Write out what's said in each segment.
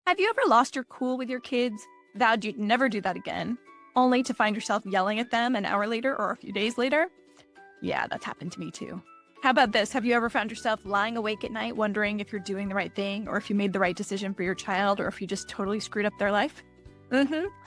Have you ever lost your cool with your kids, vowed you'd never do that again, only to find yourself yelling at them an hour later or a few days later? Yeah, that's happened to me too. How about this? Have you ever found yourself lying awake at night wondering if you're doing the right thing or if you made the right decision for your child or if you just totally screwed up their life?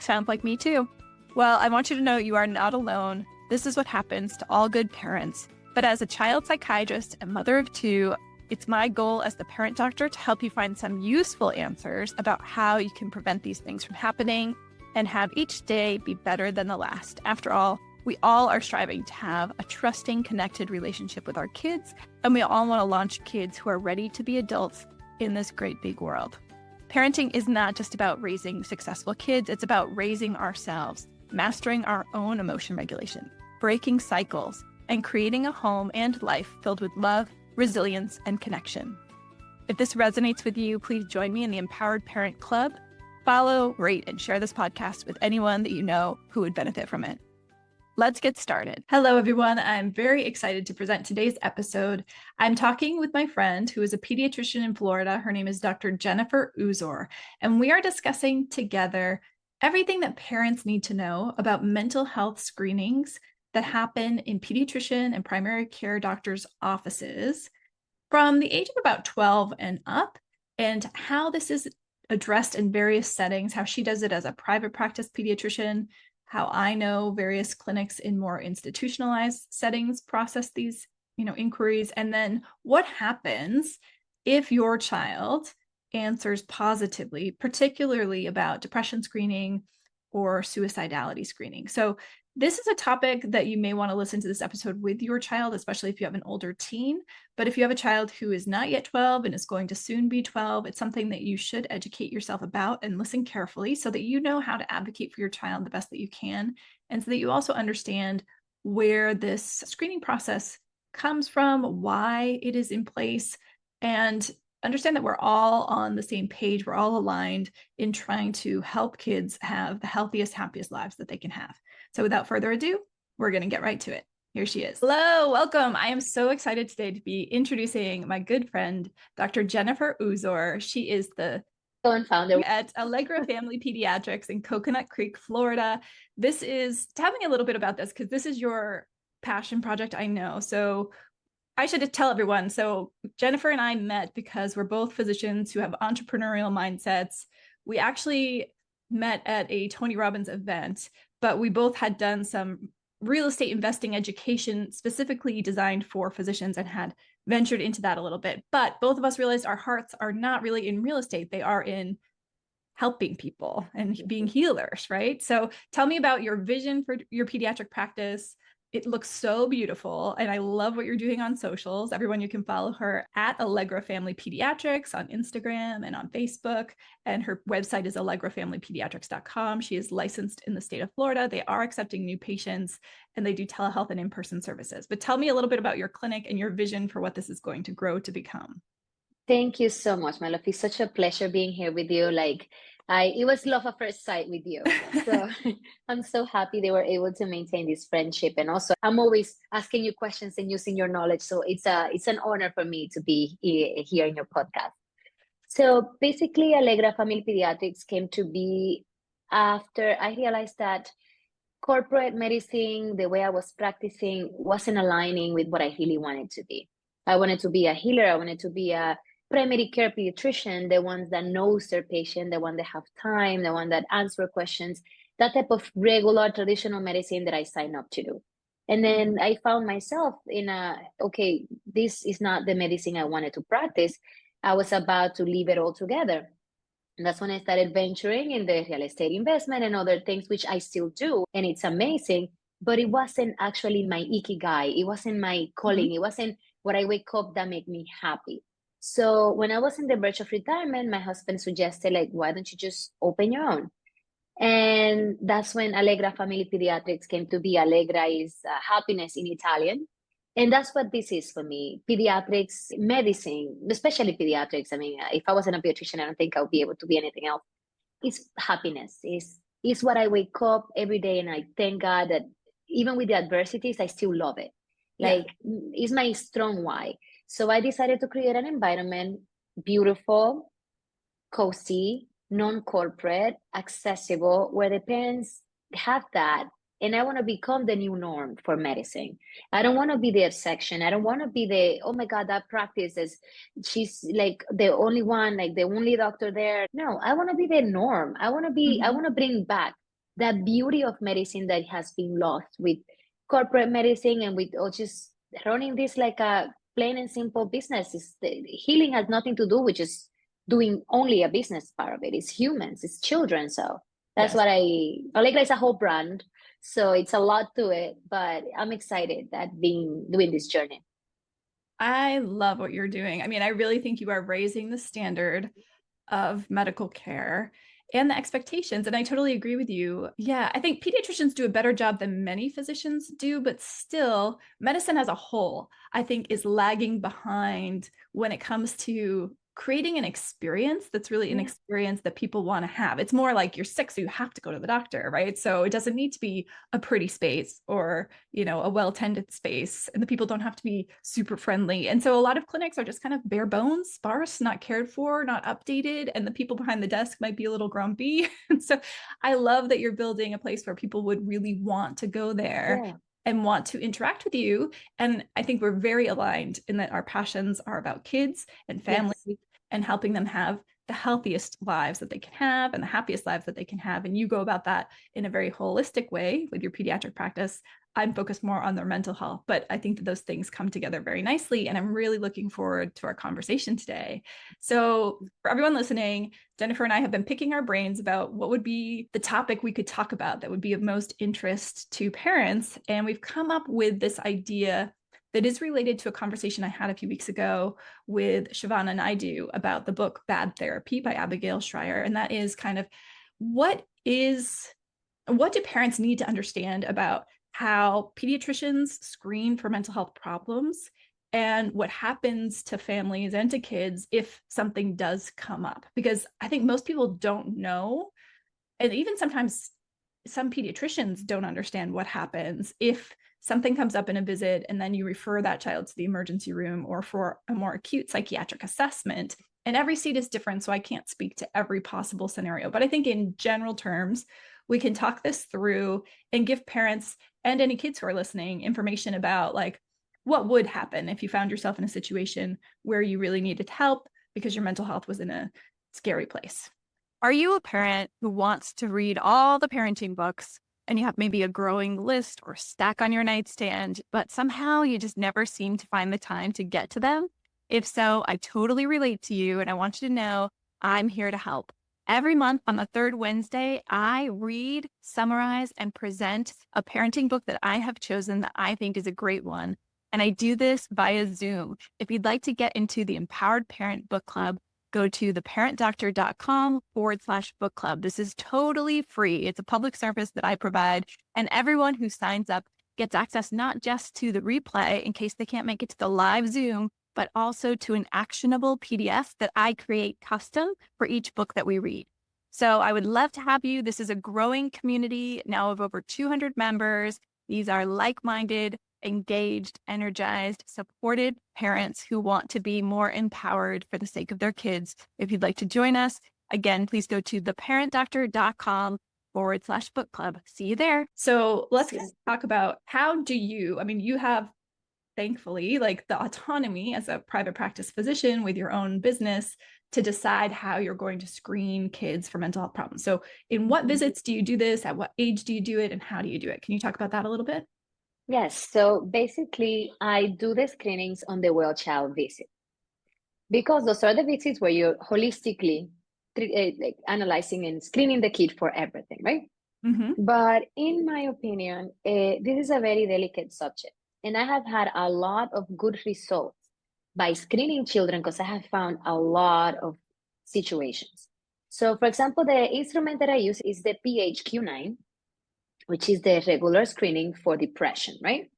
Sounds like me too. Well, I want you to know you are not alone. This is what happens to all good parents. But as a child psychiatrist and mother of two, it's my goal as the parent doctor to help you find some useful answers about how you can prevent these things from happening and have each day be better than the last. After all, we all are striving to have a trusting, connected relationship with our kids, and we all want to launch kids who are ready to be adults in this great big world. Parenting is not just about raising successful kids, it's about raising ourselves, mastering our own emotion regulation, breaking cycles, and creating a home and life filled with love, resilience, and connection. If this resonates with you, please join me in the Empowered Parent Club. Follow, rate, and share this podcast with anyone that you know who would benefit from it. Let's get started. Hello, everyone. I'm very excited to present today's episode. I'm talking with my friend who is a pediatrician in Florida. Her name is Dr. Jennyfer Uzor, and we are discussing together everything that parents need to know about mental health screenings that happen in pediatrician and primary care doctors' offices from the age of about 12 and up, and how this is addressed in various settings, how she does it as a private practice pediatrician, how I know various clinics in more institutionalized settings process these, inquiries, and then what happens if your child answers positively, particularly about depression screening or suicidality screening. So this is a topic that you may want to listen to this episode with your child, especially if you have an older teen. But if you have a child who is not yet 12 and is going to soon be 12, it's something that you should educate yourself about and listen carefully so that you know how to advocate for your child the best that you can, and so that you also understand where this screening process comes from, why it is in place, and understand that we're all on the same page. We're all aligned in trying to help kids have the healthiest, happiest lives that they can have. So without further ado, we're going to get right to it. Here she is. Hello, welcome. I am so excited today to be introducing my good friend, Dr. Jennyfer Uzor. She is the founder at Allegra Family Pediatrics in Coconut Creek, Florida. Tell me a little bit about this, because this is your passion project, I know. So I should tell everyone. So Jennyfer and I met because we're both physicians who have entrepreneurial mindsets. We actually met at a Tony Robbins event, but we both had done some real estate investing education specifically designed for physicians and had ventured into that a little bit. But both of us realized our hearts are not really in real estate. They are in helping people and being healers, right? So tell me about your vision for your pediatric practice. It looks so beautiful, and I love what you're doing on socials. Everyone, you can follow her at Allegra Family Pediatrics on Instagram and on Facebook, and her website is allegrafamilypediatrics.com. She is licensed in the state of Florida. They are accepting new patients, and they do telehealth and in-person services. But tell me a little bit about your clinic and your vision for what this is going to grow to become. Thank you so much, my love. It's such a pleasure being here with you. It was love at first sight with you. So I'm so happy they were able to maintain this friendship. And also, I'm always asking you questions and using your knowledge. So it's an honor for me to be here in your podcast. So basically, Allegra Family Pediatrics came to be after I realized that corporate medicine, the way I was practicing, wasn't aligning with what I really wanted to be. I wanted to be a healer. I wanted to be a primary care pediatrician, the ones that knows their patient, the one that have time, the one that answer questions, that type of regular traditional medicine that I signed up to do. And then I found myself okay, this is not the medicine I wanted to practice. I was about to leave it all together. And that's when I started venturing in the real estate investment and other things, which I still do. And it's amazing, but it wasn't actually my ikigai. It wasn't my calling. It wasn't what I wake up that made me happy. So when I was in the verge of retirement, my husband suggested, why don't you just open your own? And that's when Allegra Family Pediatrics came to be. Allegra is happiness in Italian. And that's what this is for me. Pediatrics medicine, especially pediatrics. I mean, if I wasn't a pediatrician, I don't think I would be able to be anything else. It's happiness. It's what I wake up every day, and I thank God that even with the adversities, I still love it. It's my strong why. So I decided to create an environment, beautiful, cozy, non-corporate, accessible, where the parents have that. And I want to become the new norm for medicine. I don't want to be the exception. I don't want to be the, oh my God, that practice is, she's like the only one, like the only doctor there. No, I want to be the norm. I want to bring back that beauty of medicine that has been lost with corporate medicine and with just running this like a plain and simple business. Healing has nothing to do with just doing only a business part of it. It's humans, it's children. So that's Yes. Allegra is a whole brand. So it's a lot to it, but I'm excited that doing this journey. I love what you're doing. I mean, I really think you are raising the standard of medical care and the expectations. And I totally agree with you. Yeah, I think pediatricians do a better job than many physicians do, but still, medicine as a whole, I think, is lagging behind when it comes to creating an experience that's really an experience that people want to have. It's more like you're sick, so you have to go to the doctor, right? So it doesn't need to be a pretty space or, a well-tended space, and the people don't have to be super friendly. And so a lot of clinics are just kind of bare bones, sparse, not cared for, not updated, and the people behind the desk might be a little grumpy. And so I love that you're building a place where people would really want to go there. Yeah. And want to interact with you. And I think we're very aligned in that our passions are about kids and families and helping them have the healthiest lives that they can have and the happiest lives that they can have. And you go about that in a very holistic way with your pediatric practice. I'm focused more on their mental health, but I think that those things come together very nicely. And I'm really looking forward to our conversation today. So for everyone listening, Jennyfer and I have been picking our brains about what would be the topic we could talk about that would be of most interest to parents. And we've come up with this idea that is related to a conversation I had a few weeks ago with Siobhan Naidu about the book Bad Therapy by Abigail Schreier. And that is kind of what do parents need to understand about how pediatricians screen for mental health problems and what happens to families and to kids if something does come up? Because I think most people don't know, and even sometimes some pediatricians don't understand what happens if something comes up in a visit and then you refer that child to the emergency room or for a more acute psychiatric assessment. And every seat is different, so I can't speak to every possible scenario. But I think in general terms, we can talk this through and give parents and any kids who are listening information about like what would happen if you found yourself in a situation where you really needed help because your mental health was in a scary place. Are you a parent who wants to read all the parenting books and you have maybe a growing list or stack on your nightstand, but somehow you just never seem to find the time to get to them? If so, I totally relate to you, and I want you to know I'm here to help. Every month on the third Wednesday, I read, summarize, and present a parenting book that I have chosen that I think is a great one. And I do this via Zoom. If you'd like to get into the Empowered Parent Book Club, go to theparentdoctor.com/book club. This is totally free. It's a public service that I provide. And everyone who signs up gets access not just to the replay in case they can't make it to the live Zoom, but also to an actionable PDF that I create custom for each book that we read. So I would love to have you. This is a growing community now of over 200 members. These are like-minded, engaged, energized, supported parents who want to be more empowered for the sake of their kids. If you'd like to join us, again, please go to theparentdoctor.com/book club. See you there. So let's talk about you have, thankfully, like the autonomy as a private practice physician with your own business to decide how you're going to screen kids for mental health problems. So in what visits do you do this? At what age do you do it? And how do you do it? Can you talk about that a little bit? Yes, so basically I do the screenings on the well child visit because those are the visits where you're holistically like analyzing and screening the kid for everything, right? But in my opinion, this is a very delicate subject. And I have had a lot of good results by screening children because I have found a lot of situations. So for example, the instrument that I use is the PHQ-9, which is the regular screening for depression, right?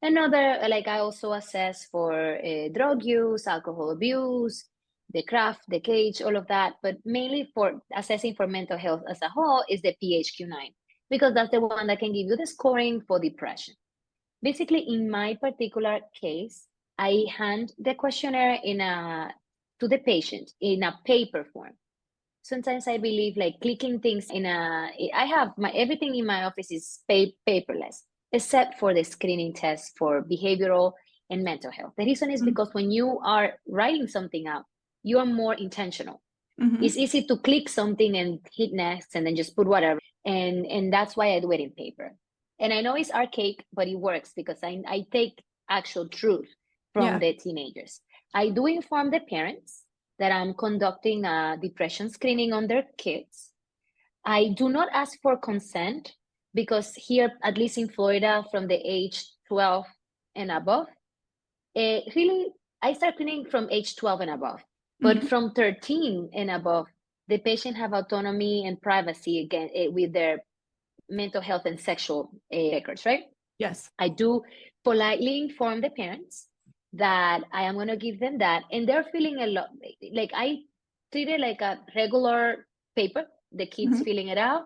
Another, like I also assess for drug use, alcohol abuse, the craft, the cage, all of that. But mainly for assessing for mental health as a whole is the PHQ-9, because that's the one that can give you the scoring for depression. Basically, in my particular case, I hand the questionnaire to the patient in a paper form. sometimes I believe like clicking things I have everything in my office is paperless, except for the screening test for behavioral and mental health. The reason is because when you are writing something out, you are more intentional. It's easy to click something and hit next and then just put whatever. And that's why I do it in paper. And I know it's archaic, but it works because I take actual truth from the teenagers. I do inform the parents that I'm conducting a depression screening on their kids. I do not ask for consent because here, at least in Florida, from the age 12 and above, really, I start screening from age 12 and above. But from 13 and above, the patient have autonomy and privacy again with their mental health and sexual records, right? Yes. I do politely inform the parents that I am going to give them that. And they're feeling a lot, like I treat it like a regular paper, the kids filling it out,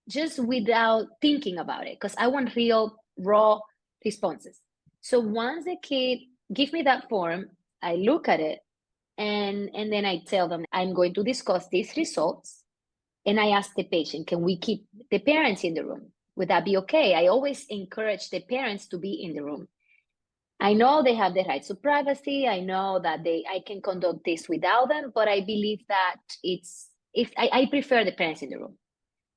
just without thinking about it, because I want real, raw responses. So once the kid give me that form, I look at it, and then I tell them I'm going to discuss these results. And I ask the patient, can we keep the parents in the room? Would that be okay? I always encourage the parents to be in the room. I know they have the right to privacy. I know that I can conduct this without them, but I believe that I prefer the parents in the room.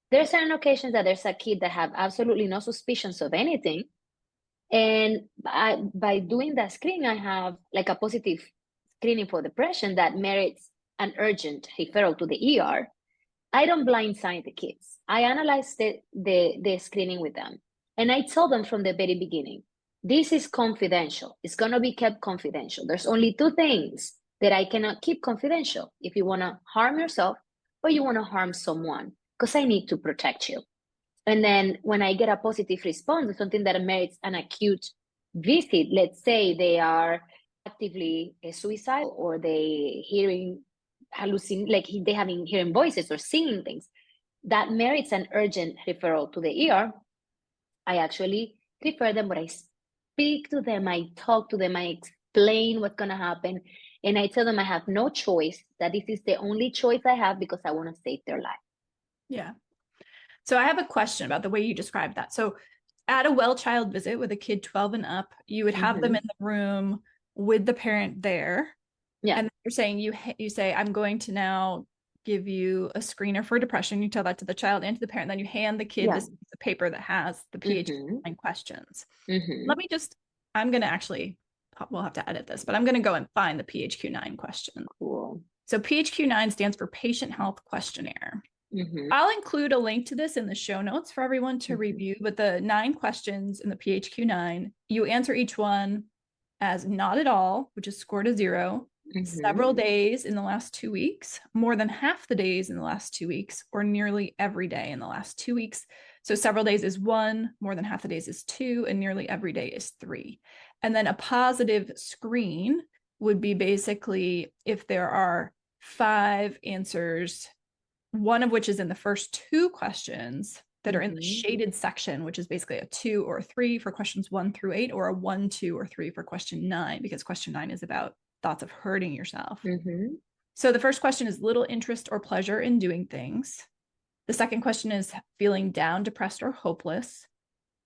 There are certain occasions that there's a kid that have absolutely no suspicions of anything. And by doing that screening, I have like a positive screening for depression that merits an urgent referral to the ER. I don't blindside the kids. I analyze the screening with them. And I tell them from the very beginning, this is confidential. It's going to be kept confidential. There's only two things that I cannot keep confidential. If you want to harm yourself or you want to harm someone, because I need to protect you. And then when I get a positive response, something that merits an acute visit, let's say they are actively suicidal or they like they having hearing voices or seeing things, that merits an urgent referral to the ER. I actually refer them, but I speak to them, I talk to them, I explain what's going to happen. And I tell them I have no choice, that this is the only choice I have because I want to save their life. Yeah. So I have a question about the way you described that. So at a well child visit with a kid 12 and up, you would have them in the room with the parent there. Yeah. And you're saying you say, I'm going to now give you a screener for depression. You tell that to the child and to the parent. Then you hand the kid this piece of paper that has the PHQ-9 questions. Let me I'm going to actually, we'll have to edit this, but I'm going to go and find the PHQ-9 question. Cool. So PHQ-9 stands for Patient Health Questionnaire. I'll include a link to this in the show notes for everyone to review, but the 9 questions in the PHQ-9, you answer each one as not at all, which is scored a 0, several days in the last 2 weeks, more than half the days in the last 2 weeks, or nearly every day in the last 2 weeks. So several days is 1, more than half the days is 2, and nearly every day is 3. And then a positive screen would be basically if there are 5 answers, one of which is in the first 2 questions that are in the shaded section, which is basically a 2 or a 3 for questions 1 through 8, or a 1, 2, or 3 for question 9, because question 9 is about thoughts of hurting yourself. So the first question is little interest or pleasure in doing things. The second question is feeling down, depressed, or hopeless.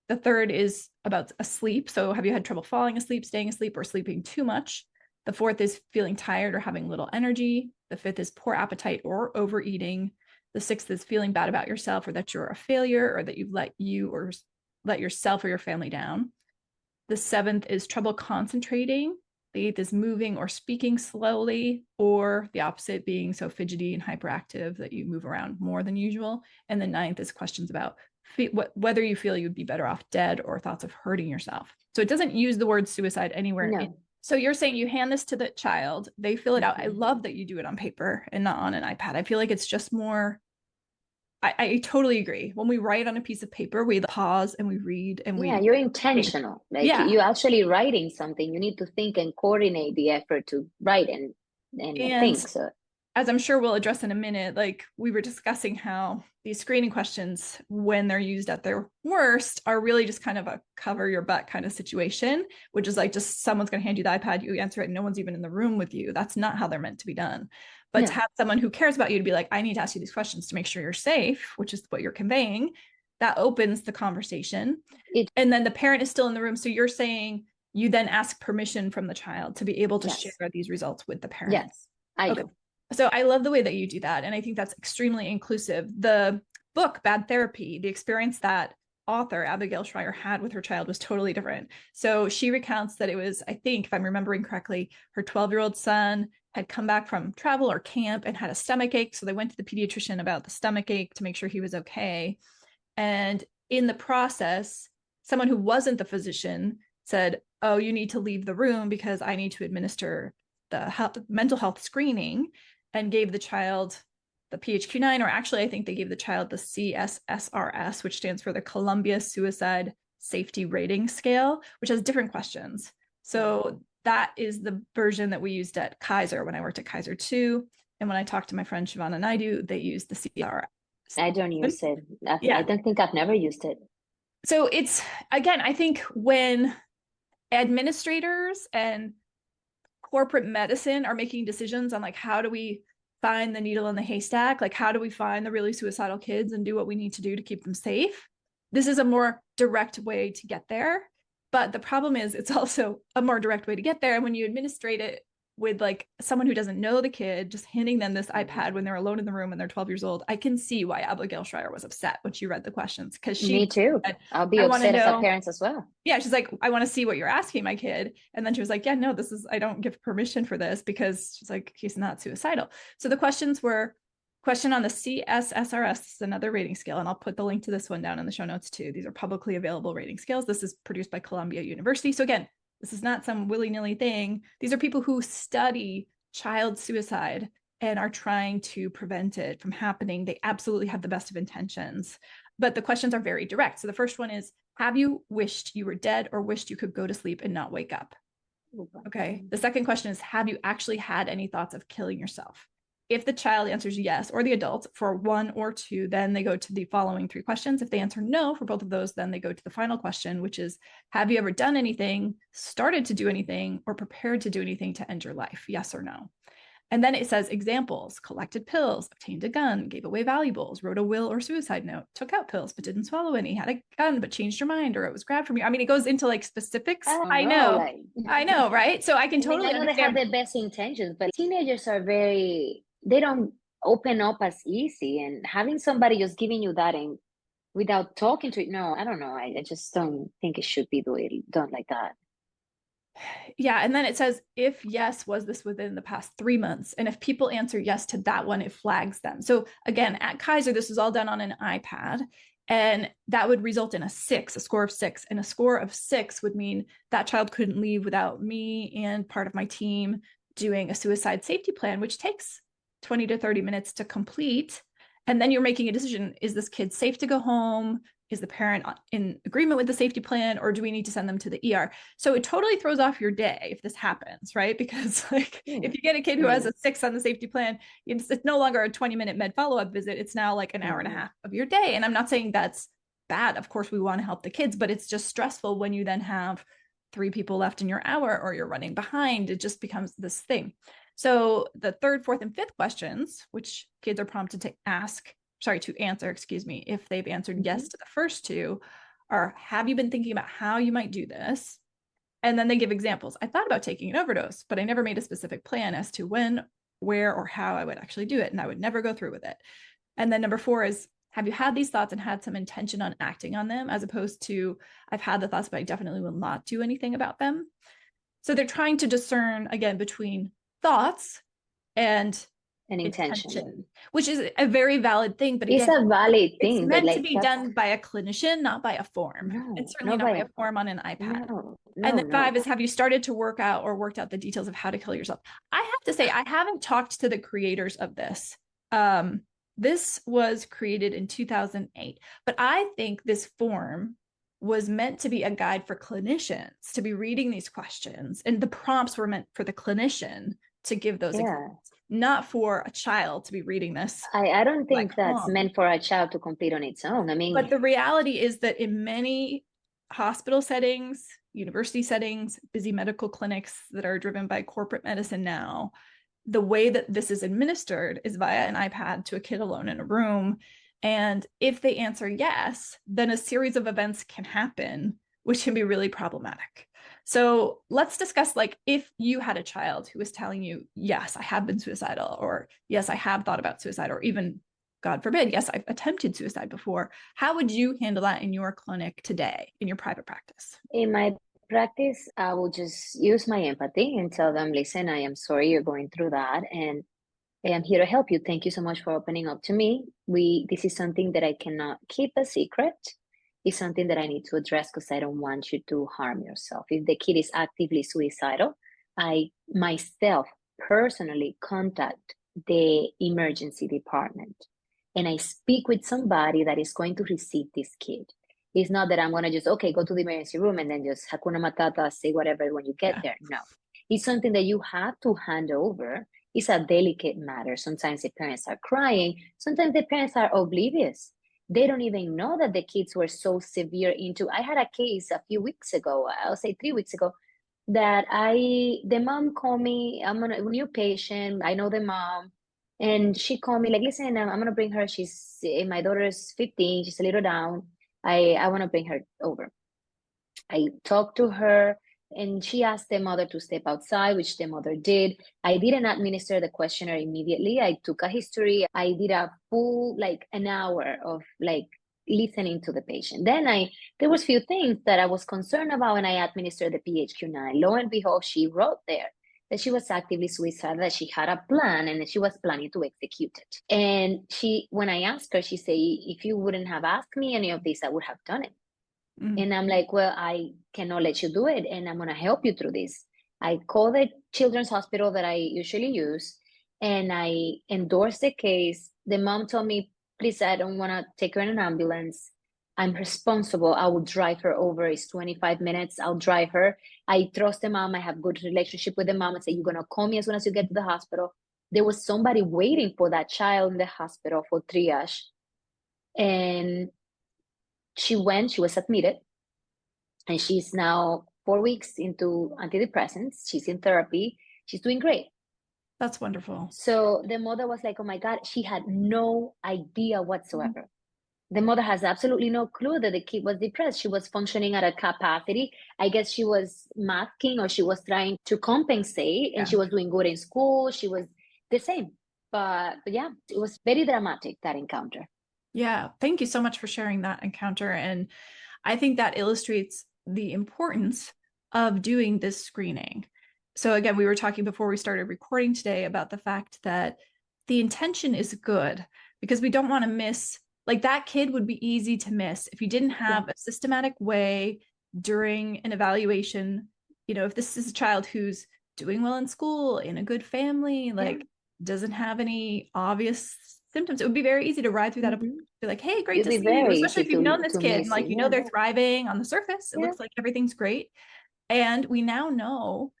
The third is about asleep. So have you had trouble falling asleep, staying asleep, or sleeping too much? The fourth is feeling tired or having little energy. The fifth is poor appetite or overeating. The sixth is feeling bad about yourself, or that you're a failure, or that you've let yourself or your family down. The seventh is trouble concentrating. The eighth is moving or speaking slowly, or the opposite, being so fidgety and hyperactive that you move around more than usual. And the ninth is questions about whether you feel you'd be better off dead or thoughts of hurting yourself. So it doesn't use the word suicide anywhere. No. So you're saying you hand this to the child, they fill it out. I love that you do it on paper and not on an iPad. I feel like it's just more, I totally agree. When we write on a piece of paper, we pause and we read and you're intentional. Like you're actually writing something. You need to think and coordinate the effort to write and think. So as I'm sure we'll address in a minute, like we were discussing how these screening questions, when they're used at their worst, are really just kind of a cover your butt kind of situation, which is like just someone's going to hand you the iPad, you answer it, and no one's even in the room with you. That's not how they're meant to be done. But Yeah. to have someone who cares about you to be like, I need to ask you these questions to make sure you're safe, which is what you're conveying, that opens the conversation. And then the parent is still in the room. So you're saying you then ask permission from the child to be able to Yes. share these results with the parent. Yes, I do. So I love the way that you do that. And I think that's extremely inclusive. The book, Bad Therapy, the experience that author Abigail Schreier had with her child was totally different. So she recounts that it was, I think, if I'm remembering correctly, her 12-year-old son had come back from travel or camp and had a stomach ache. So they went to the pediatrician about the stomach ache to make sure he was okay. And in the process, someone who wasn't the physician said, oh, you need to leave the room because I need to administer the mental health screening, and gave the child the PHQ-9, or actually I think they gave the child the CSSRS, which stands for the Columbia Suicide Safety Rating Scale, which has different questions. So that is the version that we used at Kaiser when I worked at Kaiser too. And when I talked to my friend Shivana Naidu, they used the CRS. I don't use it. I don't think I've never used it. So it's, again, I think when administrators and corporate medicine are making decisions on like, how do we find the needle in the haystack? Like, how do we find the really suicidal kids and do what we need to do to keep them safe? This is a more direct way to get there. But the problem is it's also a more direct way to get there. And when you administrate it with like someone who doesn't know the kid, just handing them this iPad when they're alone in the room and they're 12 years old, I can see why Abigail Schreier was upset when she read the questions, because she— Me too. said, I'll be upset as a parent as well. Yeah, she's like, I want to see what you're asking my kid. And then she was like, yeah, no, I don't give permission for this, because she's like, he's not suicidal. So the questions were, question on the CSSRS, this is another rating scale, and I'll put the link to this one down in the show notes too. These are publicly available rating scales. This is produced by Columbia University. So again, this is not some willy-nilly thing. These are people who study child suicide and are trying to prevent it from happening. They absolutely have the best of intentions, but the questions are very direct. So the first one is, have you wished you were dead or wished you could go to sleep and not wake up? Okay. The second question is, have you actually had any thoughts of killing yourself? If the child answers yes, or the adult for one or two, then they go to the following three questions. If they answer no for both of those, then they go to the final question, which is, have you ever done anything, started to do anything, or prepared to do anything to end your life? Yes or no. And then it says examples: collected pills, obtained a gun, gave away valuables, wrote a will or suicide note, took out pills but didn't swallow any, had a gun but changed your mind, or it was grabbed from you. I mean, it goes into like specifics. I know, right? So I can totally I know understand. they have the best intentions, but teenagers are they don't open up as easy. And having somebody just giving you that and without talking to it, no, I don't know. I just don't think it should be done like that. Yeah. And then it says, if yes, was this within the past 3 months? And if people answer yes to that one, it flags them. So again, at Kaiser, this is all done on an iPad, and that would result in a score of 6. And a score of 6 would mean that child couldn't leave without me and part of my team doing a suicide safety plan, which takes 20 to 30 minutes to complete. And then you're making a decision. Is this kid safe to go home? Is the parent in agreement with the safety plan, or do we need to send them to the ER? So it totally throws off your day if this happens, right? Because like if you get a kid who has a 6 on the safety plan, it's no longer a 20-minute med follow-up visit. It's now like an hour and a half of your day. And I'm not saying that's bad. Of course, we want to help the kids, but it's just stressful when you then have 3 people left in your hour or you're running behind. It just becomes this thing. So the 3rd, 4th, and 5th questions, which kids are prompted to answer, if they've answered yes to the first 2, are, have you been thinking about how you might do this? And then they give examples. I thought about taking an overdose, but I never made a specific plan as to when, where, or how I would actually do it. And I would never go through with it. And then number 4 is, have you had these thoughts and had some intention on acting on them, as opposed to, I've had the thoughts, but I definitely will not do anything about them. So they're trying to discern, again, between thoughts and intention, which is a very valid thing. But again, it's a valid thing. It's meant to be done by a clinician, not by a form. And certainly not by a form on an iPad. And then 5 is, have you started to work out or worked out the details of how to kill yourself? I have to say, I haven't talked to the creators of this. This was created in 2008, but I think this form was meant to be a guide for clinicians to be reading these questions, and the prompts were meant for the clinician to give those examples, not for a child to be reading this. I don't think that's meant for a child to complete on its own. I mean, but the reality is that in many hospital settings, university settings, busy medical clinics that are driven by corporate medicine now, the way that this is administered is via an iPad to a kid alone in a room. And if they answer yes, then a series of events can happen, which can be really problematic. So let's discuss, like, if you had a child who was telling you, yes, I have been suicidal, or yes, I have thought about suicide, or even, God forbid, yes, I've attempted suicide before. How would you handle that in your clinic today, in your private practice? In my practice, I will just use my empathy and tell them, listen, I am sorry you're going through that, and I am here to help you. Thank you so much for opening up to me. This is something that I cannot keep a secret. It's something that I need to address because I don't want you to harm yourself. If the kid is actively suicidal, I myself personally contact the emergency department and I speak with somebody that is going to receive this kid. It's not that I'm going to just, okay, go to the emergency room and then just Hakuna Matata, say whatever when you get there. No, it's something that you have to hand over. It's a delicate matter. Sometimes the parents are crying. Sometimes the parents are oblivious. They don't even know that the kids were so severe into. I had a case a few weeks ago, I'll say 3 weeks ago, that the mom called me. I'm a new patient. I know the mom. And she called me like, listen, I'm going to bring her. My daughter's 15. She's a little down. I want to bring her over. I talked to her and she asked the mother to step outside, which the mother did. I didn't administer the questionnaire immediately. I took a history. I did a full, like an hour of like listening to the patient. Then there was few things that I was concerned about when I administered the PHQ-9. Lo and behold, she wrote there that she was actively suicidal, that she had a plan and that she was planning to execute it. And when I asked her, she said, if you wouldn't have asked me any of this, I would have done it. And I'm like, well, I cannot let you do it. And I'm going to help you through this. I called the children's hospital that I usually use and I endorsed the case. The mom told me, please, I don't want to take her in an ambulance. I'm responsible. I will drive her over. It's 25 minutes. I'll drive her. I trust the mom. I have good relationship with the mom. I say, you're going to call me as soon as you get to the hospital. There was somebody waiting for that child in the hospital for triage. And she was admitted. And she's now 4 weeks into antidepressants. She's in therapy. She's doing great. That's wonderful. So the mother was like, oh my God, she had no idea whatsoever. The mother has absolutely no clue that the kid was depressed. She was functioning at a capacity. I guess she was masking or she was trying to compensate and she was doing good in school. She was the same. But yeah, it was very dramatic, that encounter. Yeah. Thank you so much for sharing that encounter. And I think that illustrates the importance of doing this screening. So again, we were talking before we started recording today about the fact that the intention is good because we don't want to miss, like that kid would be easy to miss if you didn't have a systematic way during an evaluation. You know, if this is a child who's doing well in school, in a good family, like doesn't have any obvious symptoms, it would be very easy to ride through that. Be like, hey, great to see you, especially if you've known this kid and like, you know, they're thriving on the surface. It looks like everything's great. And we now know,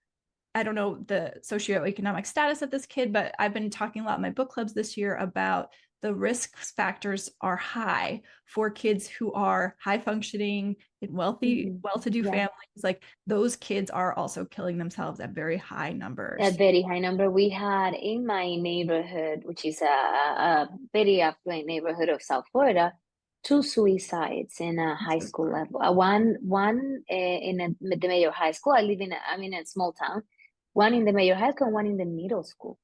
I don't know the socioeconomic status of this kid, but I've been talking a lot in my book clubs this year about the risk factors are high for kids who are high functioning in wealthy, well-to-do families. Like those kids are also killing themselves at very high numbers. A very high number. We had in my neighborhood, which is a very affluent neighborhood of South Florida, 2 suicides in a high school level. One in the major high school. I'm in a small town. One in the major high school and one in the middle school.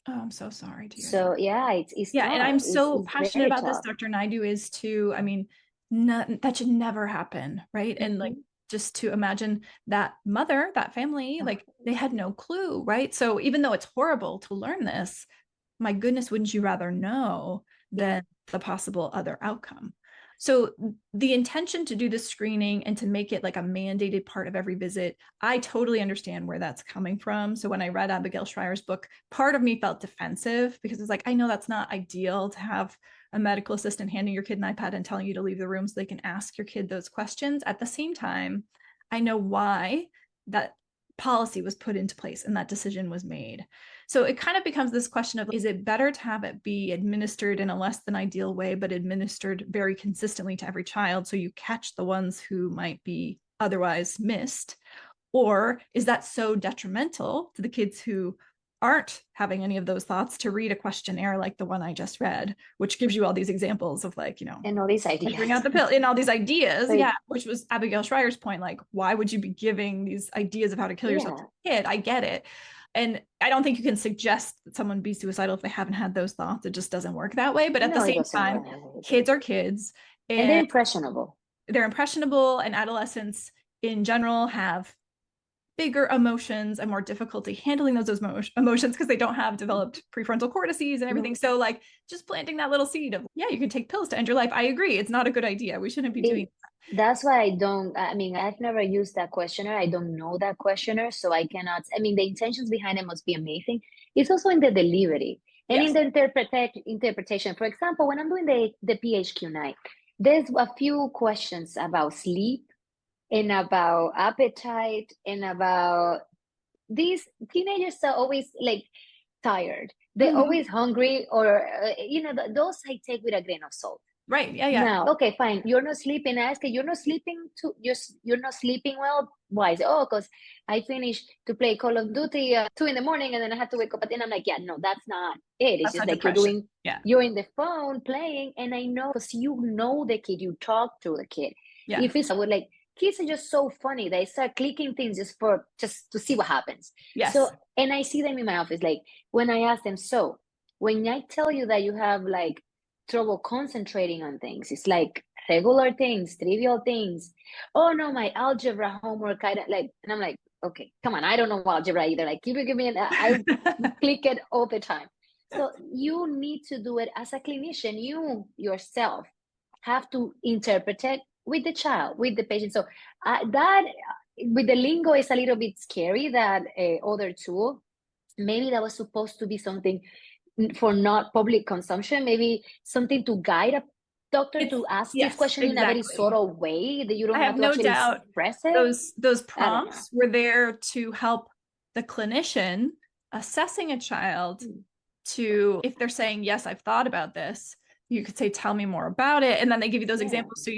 Oh, I'm so sorry to hear So that. yeah, it's yeah, tough. and I'm so it's passionate about tough. this. Dr. Naidu is too. I mean, that should never happen, right? And like just to imagine that mother, that family, like they had no clue, right? So even though it's horrible to learn this, my goodness, wouldn't you rather know than the possible other outcome? So the intention to do this screening and to make it like a mandated part of every visit, I totally understand where that's coming from. So when I read Abigail Schreier's book, part of me felt defensive because it's like, I know that's not ideal to have a medical assistant handing your kid an iPad and telling you to leave the room so they can ask your kid those questions. At the same time, I know why that policy was put into place and that decision was made. So it kind of becomes this question of, is it better to have it be administered in a less than ideal way, but administered very consistently to every child so you catch the ones who might be otherwise missed? Or is that so detrimental to the kids who aren't having any of those thoughts to read a questionnaire like the one I just read, which gives you all these examples of like, and all these bring ideas. out the pill and all these ideas. Like, Yeah. Which was Abigail Schreier's point. Like, why would you be giving these ideas of how to kill yourself to a kid? I get it. And I don't think you can suggest that someone be suicidal if they haven't had those thoughts. It just doesn't work that way. But at the same time, kids are kids and they're impressionable. They're impressionable, and adolescents in general have bigger emotions and more difficulty handling those emotions because they don't have developed prefrontal cortices and everything. So like just planting that little seed of, yeah, you can take pills to end your life. I agree. It's not a good idea. We shouldn't be doing that. That's why I've never used that questionnaire. I don't know that questionnaire, so I cannot, the intentions behind it must be amazing. It's also in the delivery and in the interpretation. For example, when I'm doing the PHQ-9, there's a few questions about sleep and about appetite and about these teenagers are always like tired. They're always hungry, or those I take with a grain of salt. Right. Yeah. Now, okay, fine. You're not sleeping. I ask you, you're not sleeping too. You're not sleeping well. Why? Is it, because I finished to play Call of Duty 2 in the morning, and then I had to wake up. But then I'm like, yeah, no, that's not it. It's just like depression. You're in the phone playing, and I know because you know the kid, you talk to the kid. Yeah. If it's like kids are just so funny. They start clicking things just to see what happens. Yes. So, and I see them in my office, like when I ask them, so when I tell you that you have like trouble concentrating on things, it's like regular things, trivial things. Oh no, my algebra homework, and I'm like, okay, come on, I don't know algebra either. Like, give me I click it all the time. So you need to do it as a clinician. You yourself have to interpret it with the child, with the patient. So that with the lingo is a little bit scary, that other tool. Maybe that was supposed to be something for not public consumption, maybe something to guide a doctor to ask this question in a very subtle way that you don't have to actually express it. Those prompts were there to help the clinician assessing a child to, if they're saying, yes, I've thought about this, you could say, tell me more about it. And then they give you those examples. So,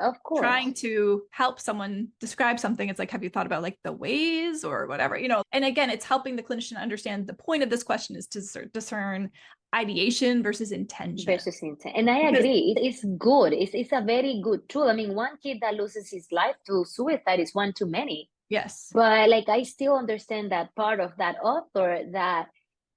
of course, trying to help someone describe something. It's like, have you thought about like the ways or whatever, and again, it's helping the clinician understand the point of this question is to discern ideation versus intention. And I agree. It's good. It's a very good tool. One kid that loses his life to suicide is one too many. Yes. But like, I still understand that part of that author, that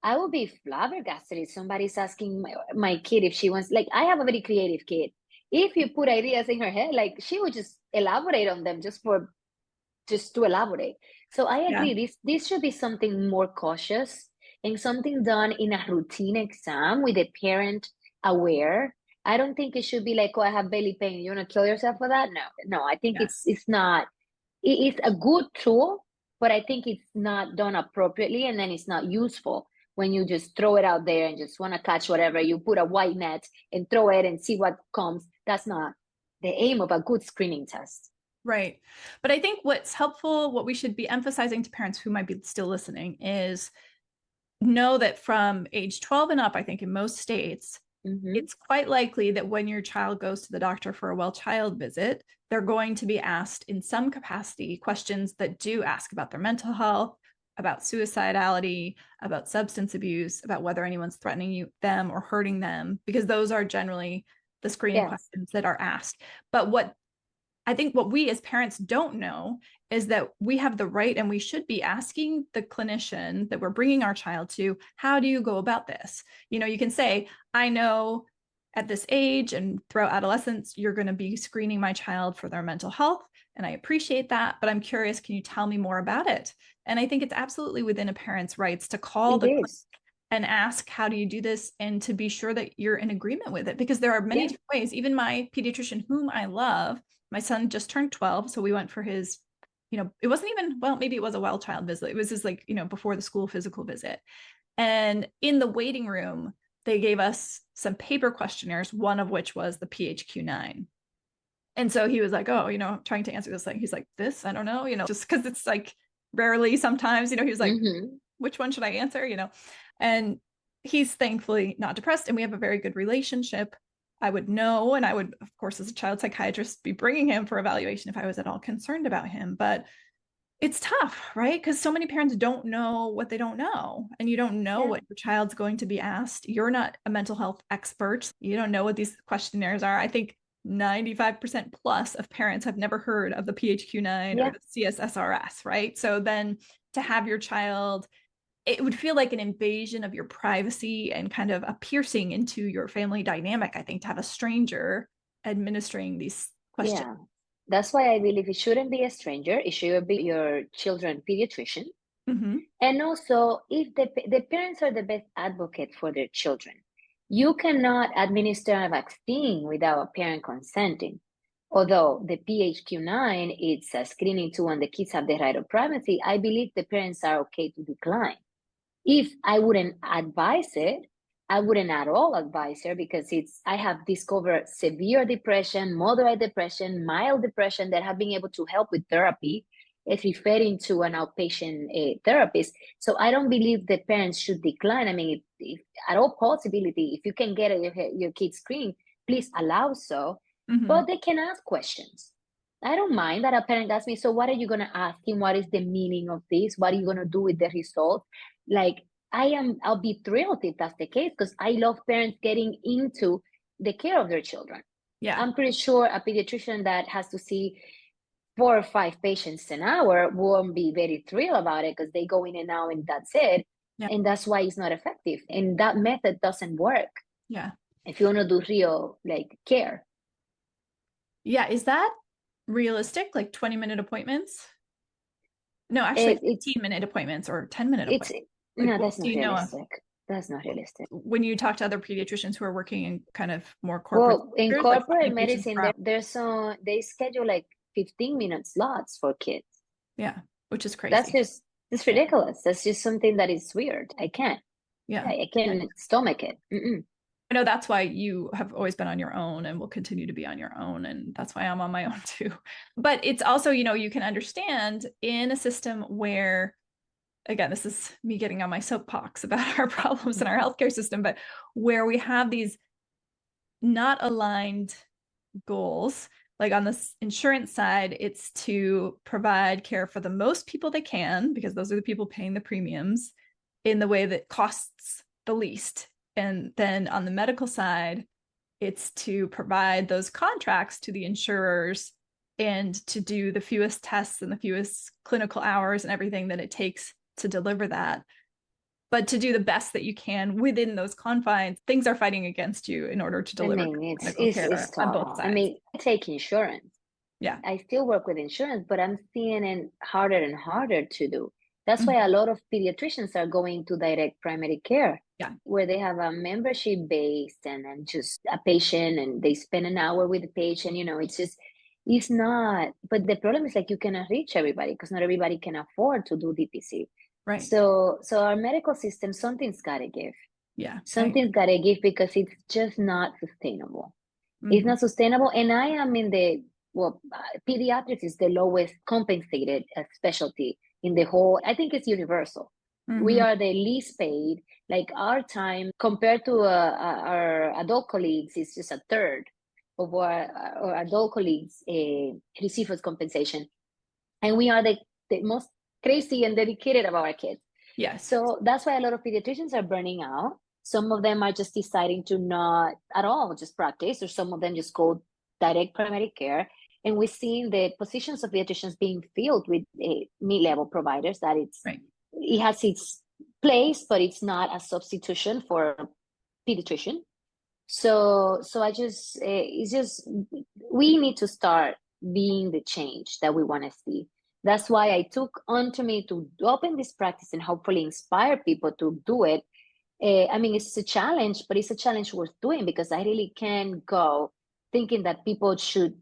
I would be flabbergasted if somebody's asking my kid if she wants, like, I have a very creative kid. If you put ideas in her head, like, she would just elaborate on them just to elaborate. So I agree. This should be something more cautious and something done in a routine exam with the parent aware. I don't think it should be like, oh, I have belly pain, you want to kill yourself for that? No, I think it's not. It's a good tool, but I think it's not done appropriately, and then it's not useful when you just throw it out there and just want to catch whatever. You put a white net and throw it and see what comes. That's not the aim of a good screening test. Right. But I think what's helpful, what we should be emphasizing to parents who might be still listening, is know that from age 12 and up, I think in most states, it's quite likely that when your child goes to the doctor for a well-child visit, they're going to be asked in some capacity questions that do ask about their mental health, about suicidality, about substance abuse, about whether anyone's threatening them or hurting them, because those are generally the screening questions that are asked. But what we as parents don't know is that we have the right, and we should be asking the clinician that we're bringing our child to, how do you go about this? You can say, I know at this age and throughout adolescence, you're going to be screening my child for their mental health. And I appreciate that, but I'm curious, can you tell me more about it? And I think it's absolutely within a parent's rights to call the clinic and ask, how do you do this? And to be sure that you're in agreement with it, because there are many different ways. Even my pediatrician, whom I love, my son just turned 12. So we went for his, it wasn't even, well, maybe it was a well child visit. It was just like, before the school physical visit. And in the waiting room, they gave us some paper questionnaires, one of which was the PHQ-9. And so he was like, oh, trying to answer this thing. He's like, this, I don't know, just because it's like rarely sometimes, he was like, which one should I answer, And he's thankfully not depressed, and we have a very good relationship. I would know, and I would, of course, as a child psychiatrist, be bringing him for evaluation if I was at all concerned about him. But It's tough, right? Because so many parents don't know what they don't know, and you don't know Yeah. what your child's going to be asked. You're not a mental health expert. You don't know what these questionnaires are. I think 95% plus of parents have never heard of the PHQ-9 or Yeah. the CSSRS, right? So then to have your child, it would feel like an invasion of your privacy and kind of a piercing into your family dynamic, I think, to have a stranger administering these questions. Yeah. That's why I believe it shouldn't be a stranger. It should be your children pediatrician. Mm-hmm. And also, if the parents are the best advocate for their children, you cannot administer a vaccine without a parent consenting. Although the PHQ-9 it's a screening tool and the kids have the right of privacy, I believe the parents are okay to decline. If I wouldn't advise it, I wouldn't at all advise her because I have discovered severe depression, moderate depression, mild depression that have been able to help with therapy if referring to an outpatient therapist. So I don't believe the parents should decline. I mean, if at all possibility, if you can get your kid's screen, please allow so. Mm-hmm. But they can ask questions. I don't mind that a parent asks me, so what are you going to ask him? What is the meaning of this? What are you going to do with the result? Like, I'll be thrilled if that's the case because I love parents getting into the care of their children. Yeah. I'm pretty sure a pediatrician that has to see 4 or 5 patients an hour won't be very thrilled about it because they go in and out and that's it. Yeah. And that's why it's not effective. And that method doesn't work. Yeah. If you want to do real like care. Yeah. Is that realistic? Like 20-minute appointments? No, actually 15-minute appointments or 10-minute appointments. Like, No, that's not realistic. Know? That's not realistic. When you talk to other pediatricians who are working in kind of more corporate, well, in corporate medicine, they schedule like 15-minute slots for kids. Yeah, which is crazy. It's ridiculous. That's just something that is weird. I can't. Yeah, I can't stomach it. Mm-mm. I know that's why you have always been on your own and will continue to be on your own. And that's why I'm on my own too. But it's also, you can understand in a system where, again, this is me getting on my soapbox about our problems in our healthcare system, but where we have these not aligned goals. Like on the insurance side, it's to provide care for the most people they can, because those are the people paying the premiums in the way that costs the least. And then on the medical side, it's to provide those contracts to the insurers and to do the fewest tests and the fewest clinical hours and everything that it takes to deliver that. But to do the best that you can within those confines, things are fighting against you in order to deliver clinical care on both sides. I mean, I take insurance. Yeah. I still work with insurance, but I'm seeing it harder and harder to do. That's why a lot of pediatricians are going to direct primary care, where they have a membership based and just a patient and they spend an hour with the patient. It's not. But the problem is like you cannot reach everybody because not everybody can afford to do DPC. Right. So our medical system, something's got to give. Yeah. Something's got to give because it's just not sustainable. It's not sustainable. And I am pediatrics is the lowest compensated specialty in the whole. I think it's universal. We are the least paid. Like our time compared to our adult colleagues is just a third of what our adult colleagues receive as compensation. And we are the most crazy and dedicated about our kids. Yes. So that's why a lot of pediatricians are burning out. Some of them are just deciding to not at all just practice, or some of them just go direct primary care. And we're seeing the positions of pediatricians being filled with mid-level providers that it has its place, but it's not a substitution for a pediatrician. So it's just, we need to start being the change that we want to see. That's why I took onto me to open this practice and hopefully inspire people to do it. I mean, it's a challenge, but it's a challenge worth doing because I really can go thinking that people should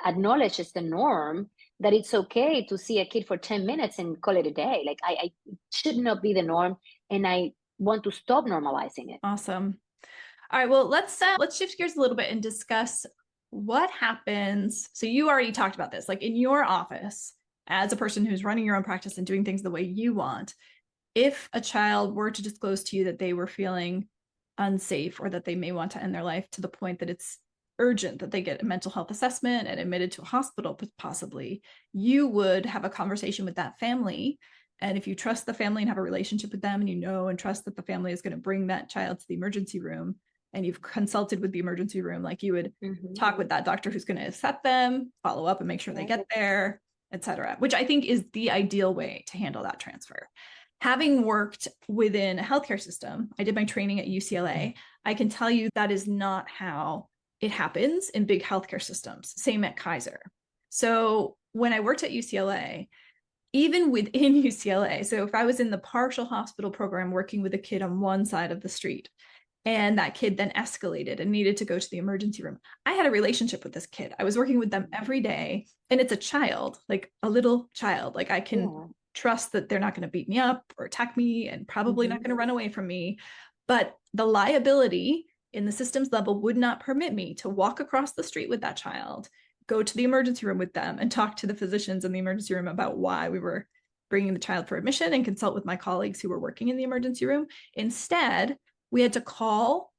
acknowledge as the norm that it's okay to see a kid for 10 minutes and call it a day. Like I should not be the norm, and I want to stop normalizing it. Awesome. All right, well, let's shift gears a little bit and discuss what happens. So you already talked about this, like in your office, as a person who's running your own practice and doing things the way you want, if a child were to disclose to you that they were feeling unsafe or that they may want to end their life to the point that it's urgent that they get a mental health assessment and admitted to a hospital, possibly, you would have a conversation with that family. And if you trust the family and have a relationship with them, and you know and trust that the family is going to bring that child to the emergency room, and you've consulted with the emergency room, like you would talk with that doctor who's going to accept them, follow up and make sure they get there, etc., which I think is the ideal way to handle that transfer. Having worked within a healthcare system, I did my training at UCLA. I can tell you that is not how it happens in big healthcare systems. Same at Kaiser. So when I worked at UCLA, even within UCLA, so if I was in the partial hospital program working with a kid on one side of the street, and that kid then escalated and needed to go to the emergency room, I had a relationship with this kid. I was working with them every day. And it's a child, like a little child. Like I can trust that they're not going to beat me up or attack me, and probably not going to run away from me. But the liability in the systems level would not permit me to walk across the street with that child, go to the emergency room with them, and talk to the physicians in the emergency room about why we were bringing the child for admission, and consult with my colleagues who were working in the emergency room. Instead, we had to call,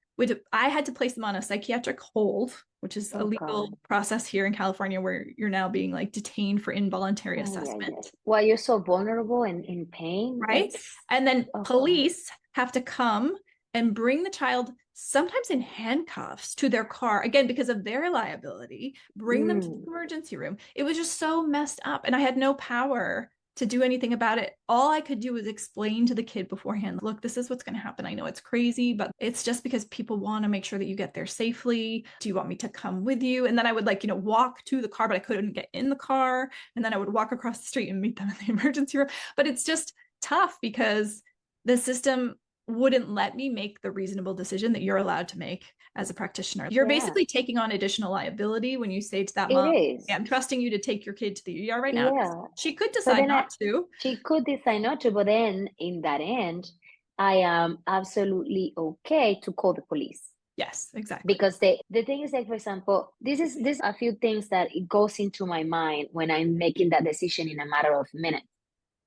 I had to place them on a psychiatric hold, which is a legal process here in California where you're now being like detained for involuntary assessment. Well, you're so vulnerable and in pain. Right. And then police have to come and bring the child, sometimes in handcuffs, to their car, again, because of their liability, bring them to the emergency room. It was just so messed up. And I had no power to do anything about it. All I could do was explain to the kid beforehand, look, this is what's going to happen. I know it's crazy, but it's just because people want to make sure that you get there safely. Do you want me to come with you? And then I would walk to the car, but I couldn't get in the car. And then I would walk across the street and meet them in the emergency room. But it's just tough because the system wouldn't let me make the reasonable decision that you're allowed to make as a practitioner. You're basically taking on additional liability when you say to that mom, I'm trusting you to take your kid to the ER right now. She could decide not to. She could decide not to, but then in that end, I am absolutely okay to call the police. Yes, exactly. Because the thing is, like, for example, this a few things that it goes into my mind when I'm making that decision in a matter of minutes.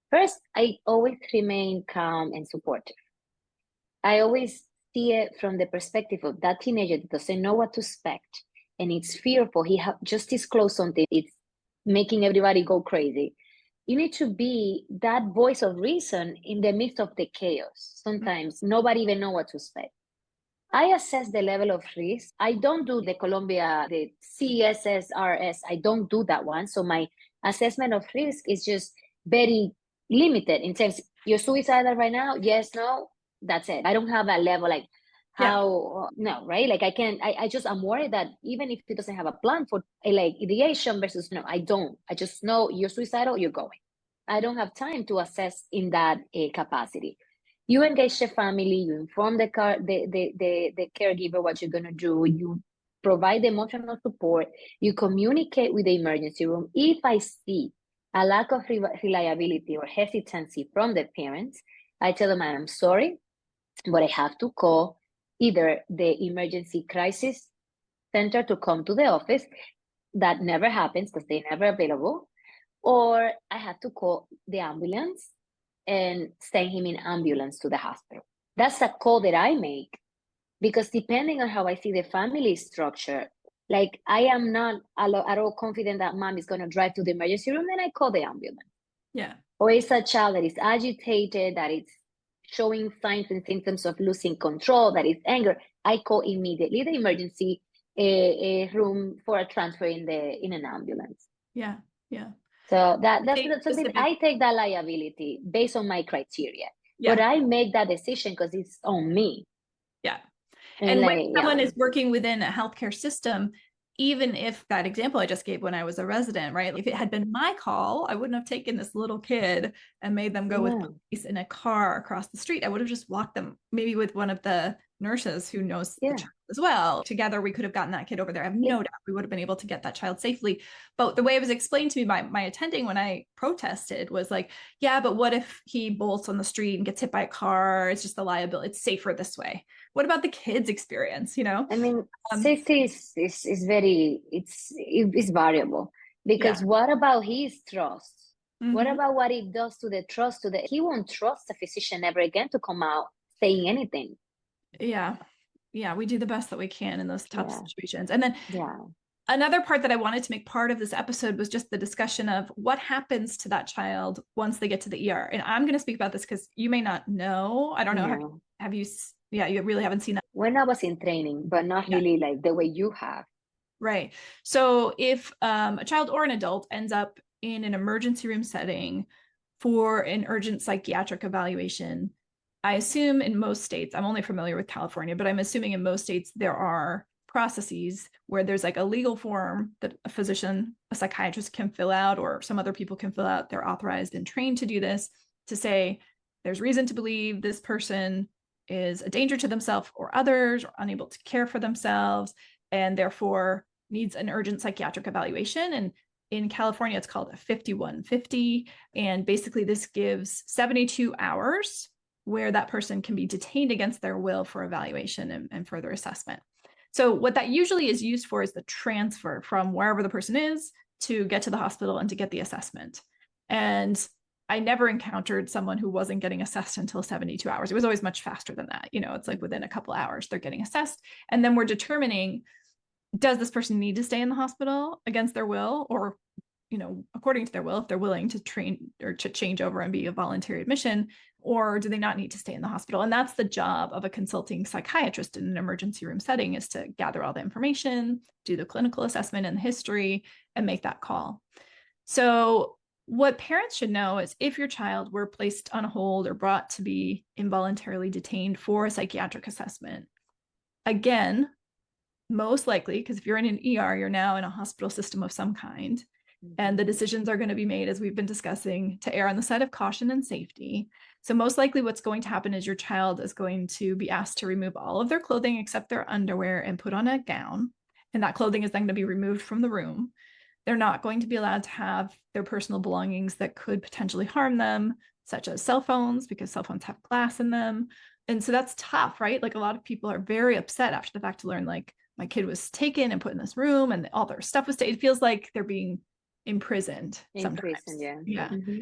First, I always remain calm and supportive. I always see it from the perspective of that teenager that doesn't know what to expect, and it's fearful. He just disclosed something. It's making everybody go crazy. You need to be that voice of reason in the midst of the chaos. Sometimes nobody even know what to expect. I assess the level of risk. I don't do the CSSRS. I don't do that one. So my assessment of risk is just very limited in terms, you're suicidal right now? Yes, no? That's it. I don't have a level like no, right? Like I'm worried that even if it doesn't have a plan for like ideation versus no, I don't. I just know you're suicidal, you're going. I don't have time to assess in that capacity. You engage the family, you inform the caregiver what you're going to do, you provide emotional support, you communicate with the emergency room. If I see a lack of reliability or hesitancy from the parents, I tell them, I'm sorry, but I have to call either the emergency crisis center to come to the office. That never happens because they're never available. Or I have to call the ambulance and send him in ambulance to the hospital. That's a call that I make, because depending on how I see the family structure, like I am not at all confident that mom is going to drive to the emergency room, then I call the ambulance. Yeah. Or it's a child that is agitated, that it's showing signs and symptoms of losing control, that is anger, I call immediately the emergency room for a transfer in an ambulance. Yeah. So that's something I take that liability based on my criteria. Yeah. But I make that decision because it's on me. Yeah. And when someone is working within a healthcare system, even if that example I just gave when I was a resident, right? If it had been my call, I wouldn't have taken this little kid and made them go with police in a car across the street. I would have just walked them maybe with one of the nurses who knows the child as well. Together, we could have gotten that kid over there. I have no doubt we would have been able to get that child safely. But the way it was explained to me by my attending when I protested was like, yeah, but what if he bolts on the street and gets hit by a car? It's just a liability. It's safer this way. What about the kid's experience? I mean, safety is very, it's variable, because what about his trust? Mm-hmm. What about what it does to the trust he won't trust a physician ever again to come out saying anything. Yeah. Yeah, we do the best that we can in those tough Yeah. situations. And then Yeah. another part that I wanted to make part of this episode was just the discussion of what happens to that child once they get to the ER. And I'm going to speak about this because you may not know. I don't know. No. Have you? Yeah, you really haven't seen that. When I was in training, but not Yeah. really like the way you have. Right. So if a child or an adult ends up in an emergency room setting for an urgent psychiatric evaluation, I assume in most states, I'm only familiar with California, but I'm assuming in most states there are processes where there's like a legal form that a physician, a psychiatrist can fill out, or some other people can fill out. They're authorized and trained to do this, to say there's reason to believe this person is a danger to themselves or others, or unable to care for themselves, and therefore needs an urgent psychiatric evaluation. And in California, it's called a 5150. And basically, this gives 72 hours where that person can be detained against their will for evaluation and further assessment. So what that usually is used for is the transfer from wherever the person is to get to the hospital and to get the assessment. And I never encountered someone who wasn't getting assessed until 72 hours. It was always much faster than that. It's like within a couple hours, they're getting assessed. And then we're determining, does this person need to stay in the hospital against their will, or according to their will, if they're willing to train or to change over and be a voluntary admission, or do they not need to stay in the hospital? And that's the job of a consulting psychiatrist in an emergency room setting, is to gather all the information, do the clinical assessment and the history, and make that call. So what parents should know is if your child were placed on hold or brought to be involuntarily detained for a psychiatric assessment, again, most likely, because if you're in an ER, you're now in a hospital system of some kind. And the decisions are going to be made, as we've been discussing, to err on the side of caution and safety. So most likely what's going to happen is your child is going to be asked to remove all of their clothing except their underwear and put on a gown. And that clothing is then going to be removed from the room. They're not going to be allowed to have their personal belongings that could potentially harm them, such as cell phones, because cell phones have glass in them. And so that's tough, right? Like a lot of people are very upset after the fact to learn, like, my kid was taken and put in this room and all their stuff was taken. It feels like they're being imprisoned sometimes. Yeah. Mm-hmm.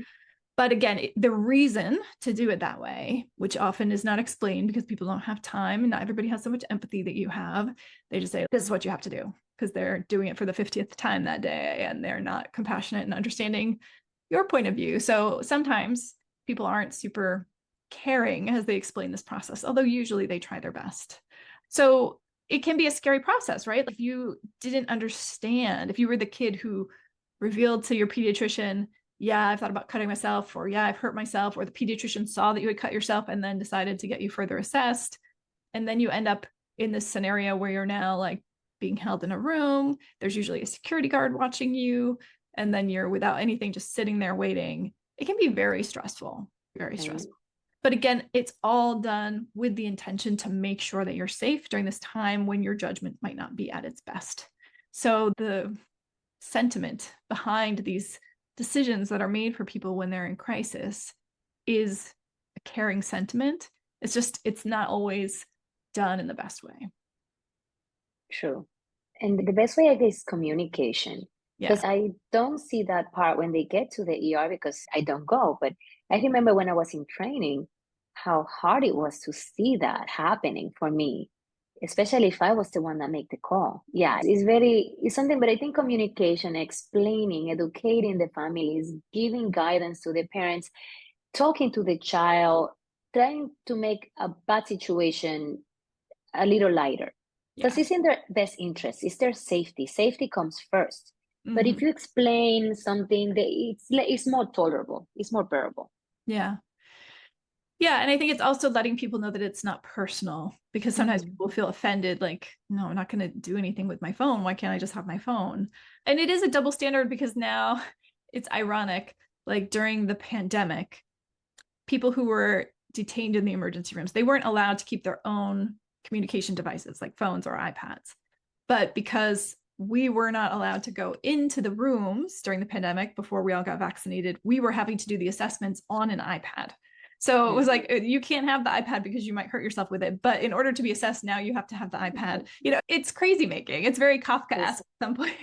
But again, the reason to do it that way, which often is not explained because people don't have time and not everybody has so much empathy that you have, they just say, this is what you have to do, because they're doing it for the 50th time that day and they're not compassionate and understanding your point of view. So sometimes people aren't super caring as they explain this process, although usually they try their best. So it can be a scary process, right? If you didn't understand, if you were the kid who revealed to your pediatrician, yeah, I've thought about cutting myself, or yeah, I've hurt myself, or the pediatrician saw that you had cut yourself and then decided to get you further assessed. And then you end up in this scenario where you're now like being held in a room. There's usually a security guard watching you, and then you're without anything, just sitting there waiting. It can be very stressful, very stressful. But again, it's all done with the intention to make sure that you're safe during this time when your judgment might not be at its best. So the sentiment behind these decisions that are made for people when they're in crisis is a caring sentiment. It's just, it's not always done in the best way. True. And the best way, I guess, is communication. Because I don't see that part when they get to the ER, because I don't go. But I remember when I was in training, how hard it was to see that happening for me, especially if I was the one that made the call. Yeah, it's something, but I think communication, explaining, educating the families, giving guidance to the parents, talking to the child, trying to make a bad situation a little lighter. Because it's in their best interest. It's their safety. Safety comes first. But if you explain something, it's more tolerable. It's more bearable. Yeah. Yeah. And I think it's also letting people know that it's not personal, because sometimes people feel offended, like, no, I'm not going to do anything with my phone. Why can't I just have my phone? And it is a double standard, because now it's ironic, like during the pandemic, people who were detained in the emergency rooms, they weren't allowed to keep their own communication devices like phones or iPads. But because we were not allowed to go into the rooms during the pandemic before we all got vaccinated, we were having to do the assessments on an iPad. So it was like, you can't have the iPad because you might hurt yourself with it. But in order to be assessed now, you have to have the iPad. It's crazy making. It's very Kafka-esque at some point.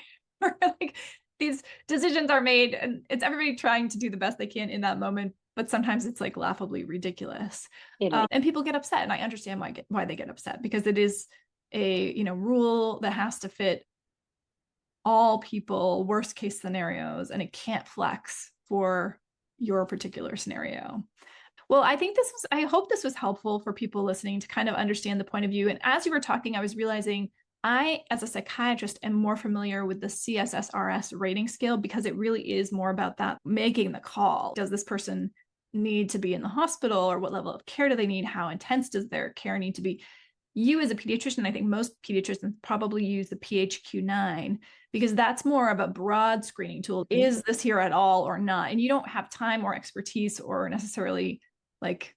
Like these decisions are made and it's everybody trying to do the best they can in that moment. but sometimes it's like laughably ridiculous. It is. And people get upset, and I understand why they get upset, because it is a, rule that has to fit all people, worst case scenarios, and it can't flex for your particular scenario. Well, I hope this was helpful for people listening to kind of understand the point of view. And as you were talking, I was realizing I, as a psychiatrist, am more familiar with the CSSRS rating scale, because it really is more about that, making the call. Does this person need to be in the hospital, or what level of care do they need? How intense does their care need to be? You as a pediatrician, I think most pediatricians probably use the PHQ-9, because that's more of a broad screening tool. Is this here at all or not? And you don't have time or expertise or necessarily like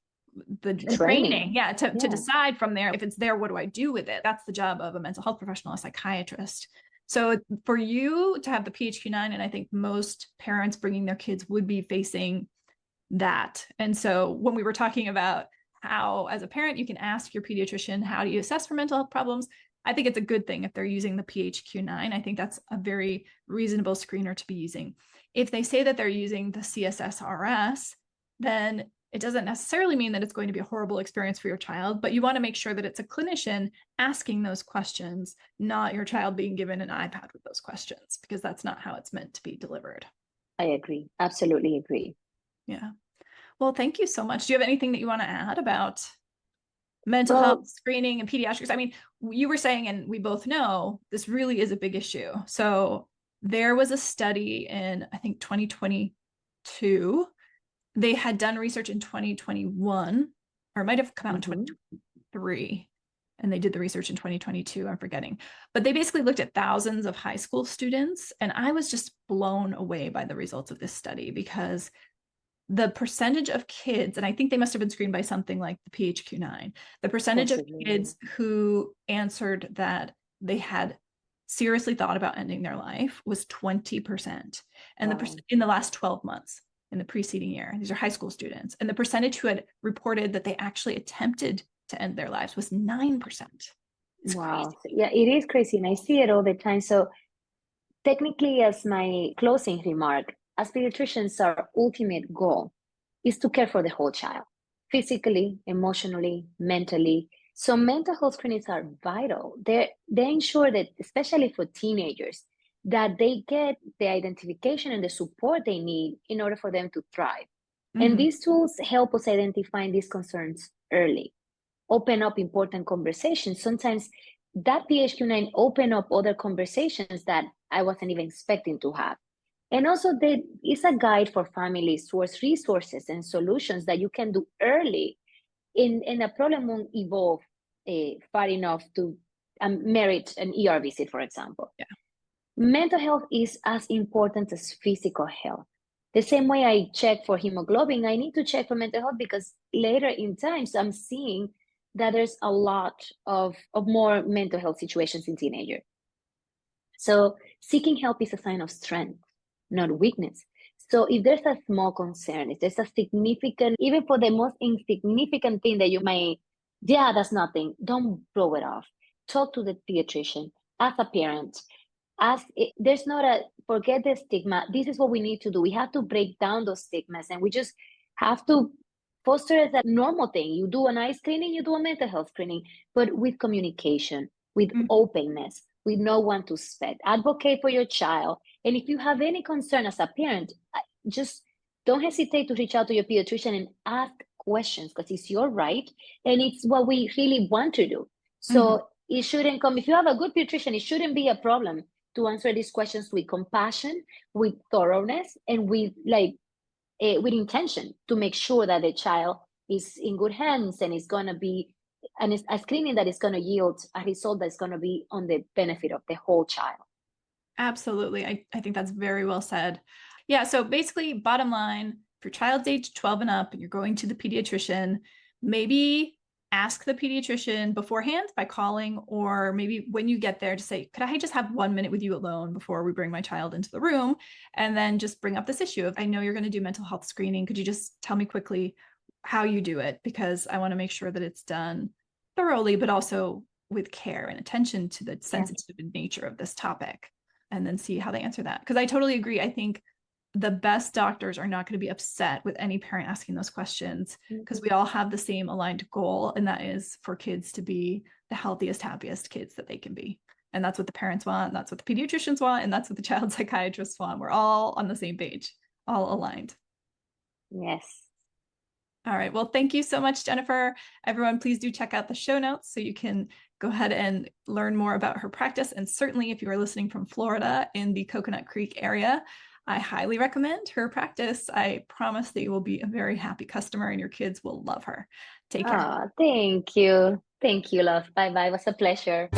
the training to decide from there. If it's there, what do I do with it? That's the job of a mental health professional, a psychiatrist. So for you to have the PHQ-9, and I think most parents bringing their kids would be facing that. And so when we were talking about how, as a parent, you can ask your pediatrician, how do you assess for mental health problems? I think it's a good thing if they're using the PHQ-9. I think that's a very reasonable screener to be using. If they say that they're using the CSSRS, then it doesn't necessarily mean that it's going to be a horrible experience for your child, but you want to make sure that it's a clinician asking those questions, not your child being given an iPad with those questions, because that's not how it's meant to be delivered. I agree. Absolutely agree. Yeah. Well, thank you so much. Do you have anything that you want to add about mental health screening and pediatrics? I mean, you were saying, and we both know, this really is a big issue. So there was a study in, I think, 2022. They had done research in 2021, or it might have come out in 2023. And they did the research in 2022, I'm forgetting. But they basically looked at thousands of high school students. And I was just blown away by the results of this study, because the percentage of kids, and I think they must have been screened by something like the PHQ-9, the percentage of kids who answered that they had seriously thought about ending their life was 20%. And in the last 12 months, in the preceding year, these are high school students. And the percentage who had reported that they actually attempted to end their lives was 9%. It's wow. crazy. Yeah, it is crazy. And I see it all the time. So technically, as my closing remark, as pediatricians, our ultimate goal is to care for the whole child, physically, emotionally, mentally. So mental health screenings are vital. They ensure that, especially for teenagers, that they get the identification and the support they need in order for them to thrive. And these tools help us identify these concerns early, open up important conversations. Sometimes that PHQ-9 open up other conversations that I wasn't even expecting to have. And also it's a guide for families towards resources and solutions that you can do early, and a problem won't evolve far enough to merit an ER visit, for example. Yeah. Mental health is as important as physical health. The same way I check for hemoglobin, I need to check for mental health, because later in times I'm seeing that there's a lot of more mental health situations in teenagers. So seeking help is a sign of strength, not weakness. So if there's a small concern, if there's a significant, even for the most insignificant thing that you may, that's nothing, don't blow it off. Talk to the pediatrician as a parent. There's not forget the stigma. This is what we need to do. We have to break down those stigmas, and we just have to foster it as a normal thing. You do an eye screening, you do a mental health screening, but with communication, with openness, with no one to suspect. Advocate for your child. And if you have any concern as a parent, just don't hesitate to reach out to your pediatrician and ask questions, because it's your right and it's what we really want to do. So it shouldn't come, if you have a good pediatrician, it shouldn't be a problem to answer these questions with compassion, with thoroughness, and with intention to make sure that the child is in good hands and is going to be a screening that is going to yield a result that's going to be on the benefit of the whole child. Absolutely. I think that's very well said. Yeah. So basically, bottom line, if your child's age 12 and up and you're going to the pediatrician, maybe ask the pediatrician beforehand by calling, or maybe when you get there to say, could I just have 1 minute with you alone before we bring my child into the room? And then just bring up this issue of, I know you're going to do mental health screening. Could you just tell me quickly how you do it? Because I want to make sure that it's done thoroughly, but also with care and attention to the sensitive nature of this topic, and then see how they answer that. Because I totally agree. I think the best doctors are not going to be upset with any parent asking those questions, because we all have the same aligned goal, and that is for kids to be the healthiest, happiest kids that they can be. And that's what the parents want, that's what the pediatricians want, and that's what the child psychiatrists want. We're all on the same page, all aligned. Yes. All right. Well, thank you so much, Jennyfer. Everyone, please do check out the show notes so you can go ahead and learn more about her practice. And certainly if you are listening from Florida in the Coconut Creek area, I highly recommend her practice. I promise that you will be a very happy customer and your kids will love her. Take care. Oh, thank you. Thank you, love. Bye bye. It was a pleasure.